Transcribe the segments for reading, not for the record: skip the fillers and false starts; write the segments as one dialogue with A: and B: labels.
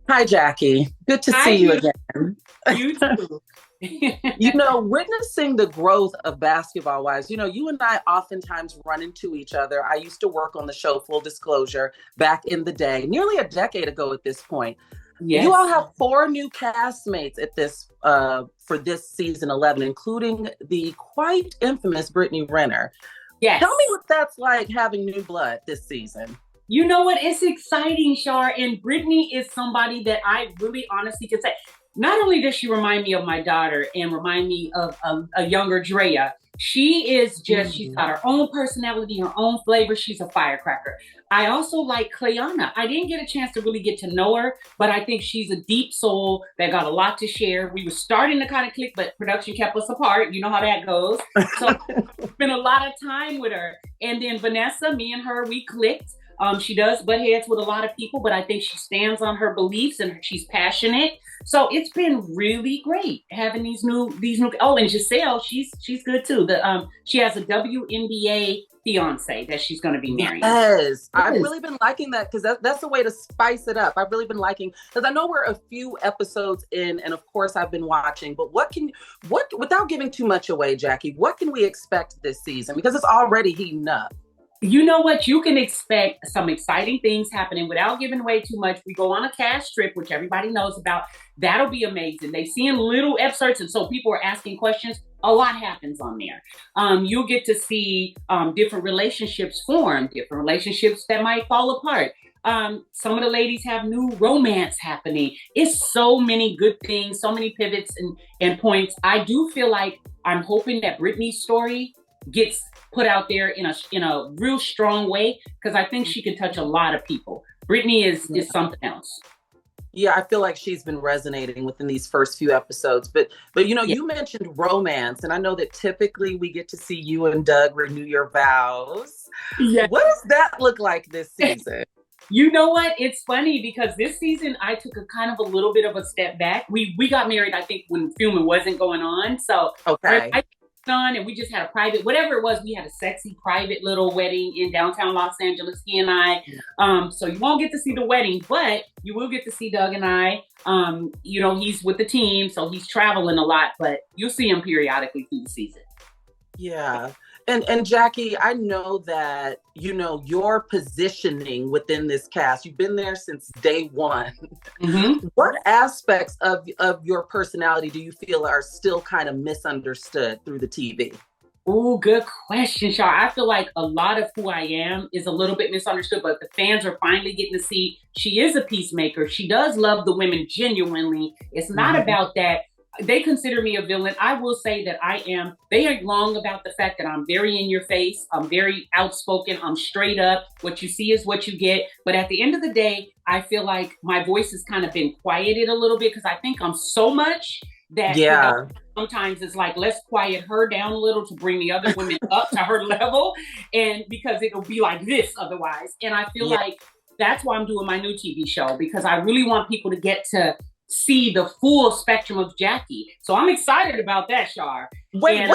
A: Hi, Jackie. Good to
B: Hi,
A: see you again.
B: you too.
A: Witnessing the growth of Basketball Wives, you and I oftentimes run into each other. I used to work on the show, full disclosure, back in the day, nearly a decade ago at this point. You all
B: Yes,
A: have four new castmates at this for this season 11, including the quite infamous Brittany Renner. Tell me
B: yes.
A: what that's like having new blood this season.
B: You know what? It's exciting, Shar. And Brittany is somebody that I really honestly can say. Not only does she remind me of my daughter and remind me of a younger Drea, she's
A: Mhm.
B: got her own personality, her own flavor. She's a firecracker. I also like Clayana. I didn't get a chance to really get to know her, but I think she's a deep soul that got a lot to share. We were starting to kind of click, but production kept us apart. You know how that goes. So spent a lot of time with her. And then Vanessa, me and her, we clicked. She does butt heads with a lot of people, but I think she stands on her beliefs and she's passionate. So it's been really great having these new. Oh, and Jac'Eil, she's good too. She has a WNBA fiance that she's going to be marrying.
A: Yes, I've
B: Yes.
A: really been liking that because that's a way to spice it up. I've really been liking because I know we're a few episodes in, and of course I've been watching. But what without giving too much away, Jackie? What can we expect this season? Because it's already heating up.
B: You know what? You can expect some exciting things happening without giving away too much. We go on a cast trip, which everybody knows about. That'll be amazing. They've seen little excerpts, and so people are asking questions. A lot happens on there. You'll get to see different relationships form, different relationships that might fall apart. Some of the ladies have new romance happening. It's so many good things, so many pivots and points. I do feel like I'm hoping that Brittany's story gets put out there in a real strong way because I think she can touch a lot of people. Brittany is something else.
A: Yeah, I feel like she's been resonating within these first few episodes. But
B: Yeah.
A: you mentioned romance, and I know that typically we get to see you and Doug renew your vows.
B: Yeah.
A: What does that look like this season?
B: You know what? It's funny because this season I took a kind of a little bit of a step back. We got married, I think, when filming wasn't going on. So
A: Okay.
B: I on and we just had a private, whatever it was, we had a sexy private little wedding in downtown Los Angeles, he and I. So you won't get to see the wedding, but you will get to see Doug and I. He's with the team, so he's traveling a lot, but you'll see him periodically through the season.
A: Yeah. And Jackie, I know that your positioning within this cast. You've been there since day one.
B: Mm-hmm.
A: What aspects of your personality do you feel are still kind of misunderstood through the TV?
B: Oh, good question, Shar. I feel like a lot of who I am is a little bit misunderstood, but the fans are finally getting to see she is a peacemaker. She does love the women genuinely. It's not
A: Mhm.
B: about that. They consider me a villain. I will say that I am. They are wrong about the fact that I'm very in your face. I'm very outspoken. I'm straight up. What you see is what you get. But at the end of the day, I feel like my voice has kind of been quieted a little bit because I think I'm so much that production
A: Yeah.
B: sometimes it's like let's quiet her down a little to bring the other women up to her level, and because it'll be like this otherwise. And I feel
A: Yeah.
B: like that's why I'm doing my new TV show because I really want people to get to see the full spectrum of Jackie. So I'm excited about that, Shar.
A: Wait,
B: And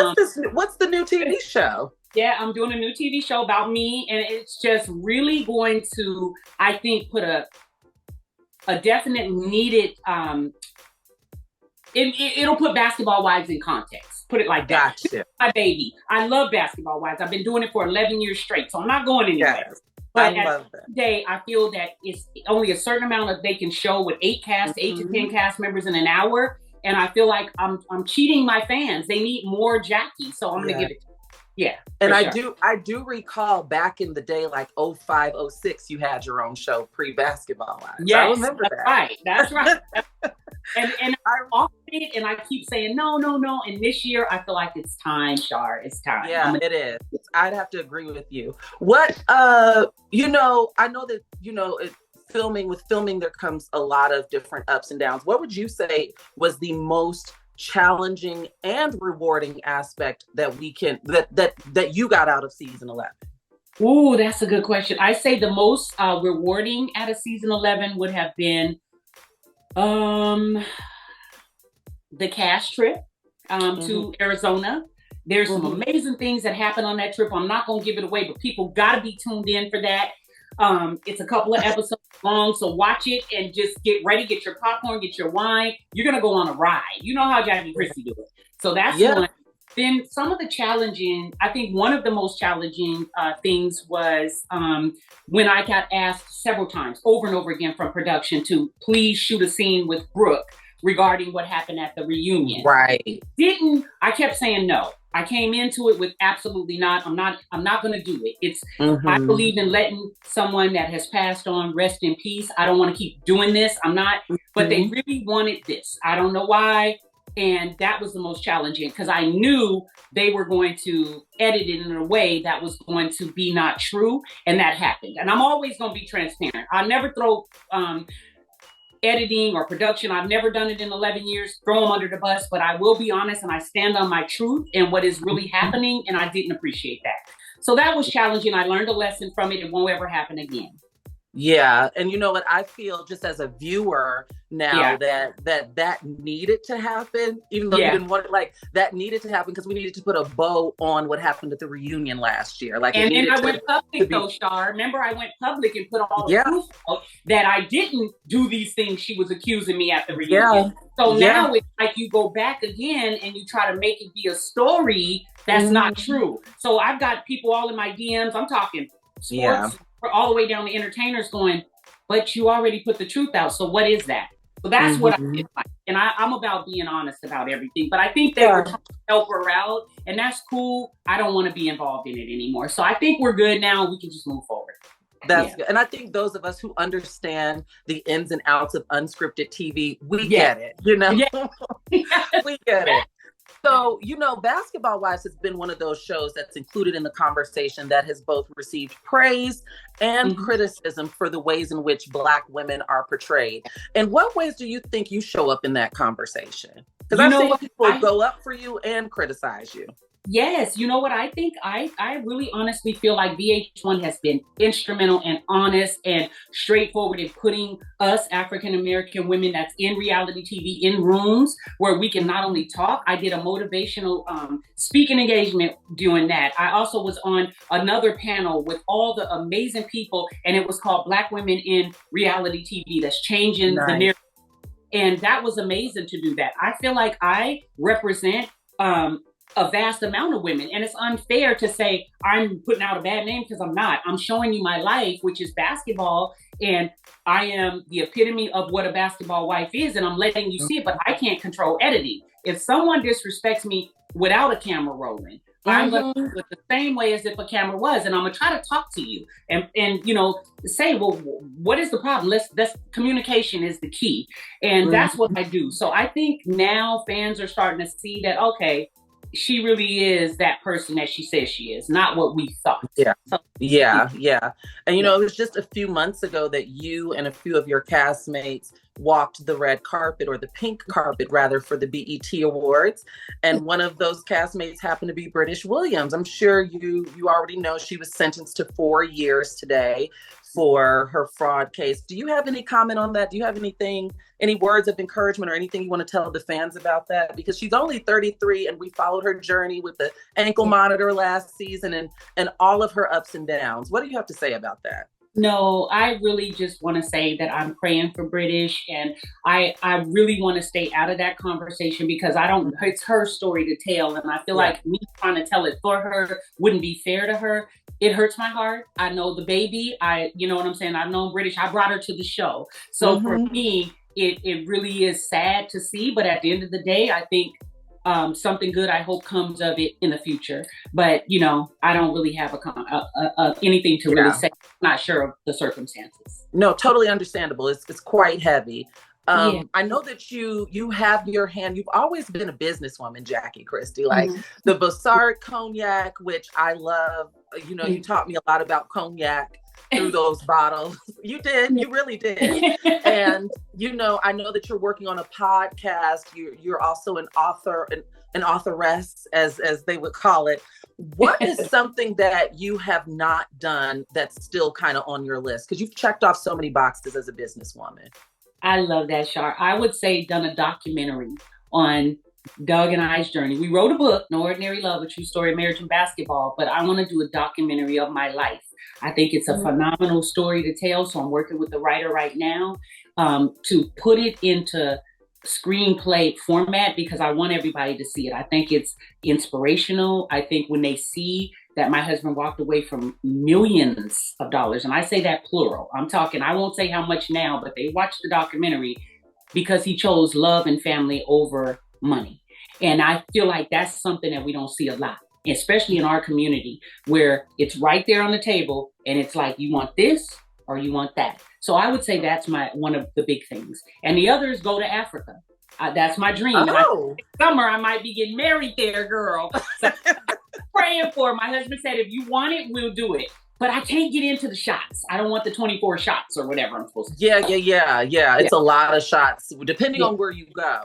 A: what's the new TV show?
B: yeah, I'm doing a new TV show about me, and it's just really going to, I think, put a definite needed it'll put Basketball Wives in context. Put it like that.
A: Gotcha.
B: My baby. I love Basketball Wives. I've been doing it for 11 years straight, so I'm not going anywhere.
A: Yes. I
B: But at
A: love
B: the
A: that.
B: end of the day, I feel that it's only a certain amount of they can show with eight to
A: Mhm.
B: ten cast members in an hour, and I feel like I'm cheating my fans. They need more Jackie, so I'm gonna
A: Yeah.
B: give it. Yeah,
A: And
B: for
A: I
B: sure.
A: do I do recall back in the day, like 05, 06, you had your own show pre-Basketball Wives. I
B: Yes,
A: remember
B: that's right. That's right.
A: that.
B: And
A: I,
B: I offered it, and I keep saying no, no, no. And this year, I feel like it's time, Shar. It's time. I'm
A: yeah,
B: gonna.
A: it is. I'd have to agree with you. What I know that, filming there comes a lot of different ups and downs. What would you say was the most challenging and rewarding aspect that you got out of season 11?
B: Ooh, that's a good question. I say the most rewarding out of season 11 would have been um, the cast trip
A: Hmm.
B: to Arizona. There's some
A: Hmm.
B: amazing things that happen on that trip. I'm not going to give it away, but people got to be tuned in for that. It's a couple of episodes long, so watch it and just get ready, get your popcorn, get your wine. You're gonna go on a ride. You know how Jackie Christie do it. So that's one. Then some of the challenging, I think one of the most challenging things was when I got asked several times over and over again from production to please shoot a scene with Brooke regarding what happened at the reunion.
A: Right.
B: I kept saying no. I came into it with absolutely not. I'm not going to do it. I believe in letting someone that has passed on rest in peace. I don't want to keep doing this. I'm not, but they really wanted this. I don't know why. And that was the most challenging because I knew they were going to edit it in a way that was going to be not true. And that happened. And I'm always going to be transparent. I never throw editing or production. I've never done it in 11 years, throw them under the bus, but I will be honest and I stand on my truth and what is really happening. And I didn't appreciate that. So that was challenging. I learned a lesson from it. It won't ever happen again.
A: Yeah. And you know what? I feel just as a viewer now that needed to happen, even though you didn't want it, like that needed to happen because we needed to put a bow on what happened at the reunion last year. Like,
B: and then I went public though, Shar. Remember, I went public and put all the proof out that I didn't do these things she was accusing me at the reunion. So now it's like you go back again and you try to make it be a story that's not true. So I've got people all in my DMs. I'm talking sports all the way down to entertainers going, but you already put the truth out. So what is that? So that's what I did like. And I'm about being honest about everything. But I think they were trying to help her out. And that's cool. I don't want to be involved in it anymore. So I think we're good now. We can just move forward.
A: That's good. And I think those of us who understand the ins and outs of unscripted TV, we get it. You know, we get it. So, you know, Basketball Wives has been one of those shows that's included in the conversation that has both received praise and criticism for the ways in which Black women are portrayed. In what ways do you think you show up in that conversation? Because I've seen people go up for you and criticize you.
B: Yes, you know what I think? I really honestly feel like VH1 has been instrumental and honest and straightforward in putting us African-American women that's in reality TV in rooms where we can not only talk. I did a motivational speaking engagement doing that. I also was on another panel with all the amazing people, and it was called Black Women in Reality TV that's changing the narrative. And that was amazing to do that. I feel like I represent a vast amount of women. And it's unfair to say I'm putting out a bad name because I'm not. I'm showing you my life, which is basketball. And I am the epitome of what a basketball wife is. And I'm letting you see it, but I can't control editing. If someone disrespects me without a camera rolling, I'm going to do it the same way as if a camera was. And I'm going to try to talk to you and you know, say, well, what is the problem? That's communication is the key. And that's what I do. So I think now fans are starting to see that, okay, she really is that person that she says she is, not what we thought.
A: Yeah. And, you know, it was just a few months ago that you and a few of your castmates walked the red carpet, or the pink carpet rather, for the BET Awards. And one of those castmates happened to be Brittish Williams. I'm sure you already know she was sentenced to 4 years today for her fraud case. Do you have any comment on that? Do you have any words of encouragement or anything you want to tell the fans about that? Because she's only 33 and we followed her journey with the ankle monitor last season and all of her ups and downs. What do you have to say about that?
B: No, I really just want to say that I'm praying for British, and I really want to stay out of that conversation because it's her story to tell. And I feel like me trying to tell it for her wouldn't be fair to her. It hurts my heart. I know the baby. You know what I'm saying? I've known British. I brought her to the show. So for me, it really is sad to see. But at the end of the day, I think something good, I hope, comes of it in the future. But, you know, I don't really have anything to really say. I'm not sure of the circumstances.
A: No, totally understandable. It's quite heavy. I know that you have your hand. You've always been a businesswoman, Jackie Christie, like the Bassard cognac, which I love. You know, you taught me a lot about cognac through those bottles. You did. You really did. And, you know, I know that you're working on a podcast. You're also an author, an authoress, as they would call it. What is something that you have not done that's still kind of on your list? Because you've checked off so many boxes as a businesswoman.
B: I love that, Shar. I would say done a documentary on Doug and I's journey. We wrote a book, No Ordinary Love, A True Story of Marriage and Basketball, but I want to do a documentary of my life. I think it's a phenomenal story to tell, so I'm working with the writer right now to put it into screenplay format because I want everybody to see it. I think it's inspirational. I think when they see that my husband walked away from millions of dollars, and I say that plural, I'm talking, I won't say how much now, but they watched the documentary because he chose love and family over money. And I feel like that's something that we don't see a lot, especially in our community where it's right there on the table and it's like, you want this or you want that. So I would say that's one of the big things. And the others go to Africa. That's my dream.
A: Oh.
B: Summer, I might be getting married there, girl. So praying for it. My husband said, if you want it, we'll do it. But I can't get into the shots. I don't want the 24 shots or whatever I'm supposed to do.
A: Yeah. It's a lot of shots, depending on where you go.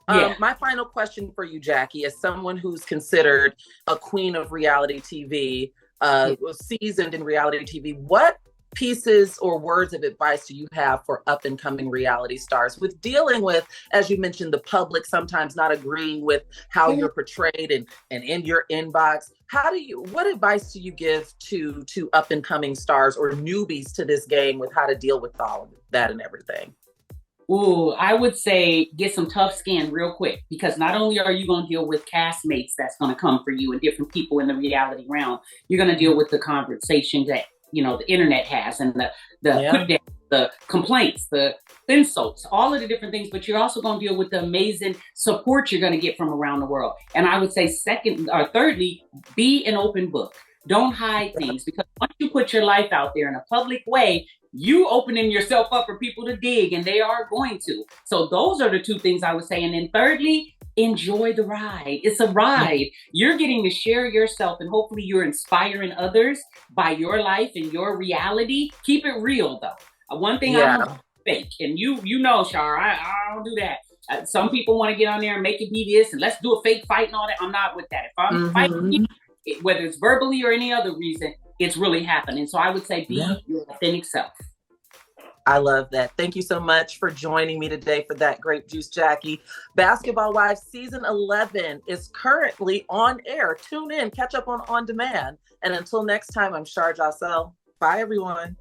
A: My final question for you, Jackie, as someone who's considered a queen of reality TV, seasoned in reality TV, what pieces or words of advice do you have for up and coming reality stars with dealing with, as you mentioned, the public sometimes not agreeing with how you're portrayed and in your inbox? What advice do you give to up and coming stars or newbies to this game with how to deal with all of that and everything?
B: Ooh, I would say get some tough skin real quick, because not only are you going to deal with castmates that's going to come for you and different people in the reality realm, you're going to deal with the conversation that, the internet has and the complaints, the insults, all of the different things, but you're also going to deal with the amazing support you're going to get from around the world. And I would say thirdly, be an open book. Don't hide things, because once you put your life out there in a public way, you opening yourself up for people to dig, and they are going to. So those are the two things I would say. And then thirdly, enjoy the ride. It's a ride. You're getting to share yourself, and hopefully you're inspiring others by your life and your reality. Keep it real though. One thing I don't fake, and you know, Shar, I don't do that. Some people want to get on there and make it be this, and let's do a fake fight and all that. I'm not with that. If I'm fighting, whether it's verbally or any other reason, it's really happening. So I would say be your authentic self.
A: I love that. Thank you so much for joining me today for that Grape Juice, Jackie. Basketball Wives season 11 is currently on air. Tune in, catch up on demand. And until next time, I'm Shar Jossell. Bye, everyone.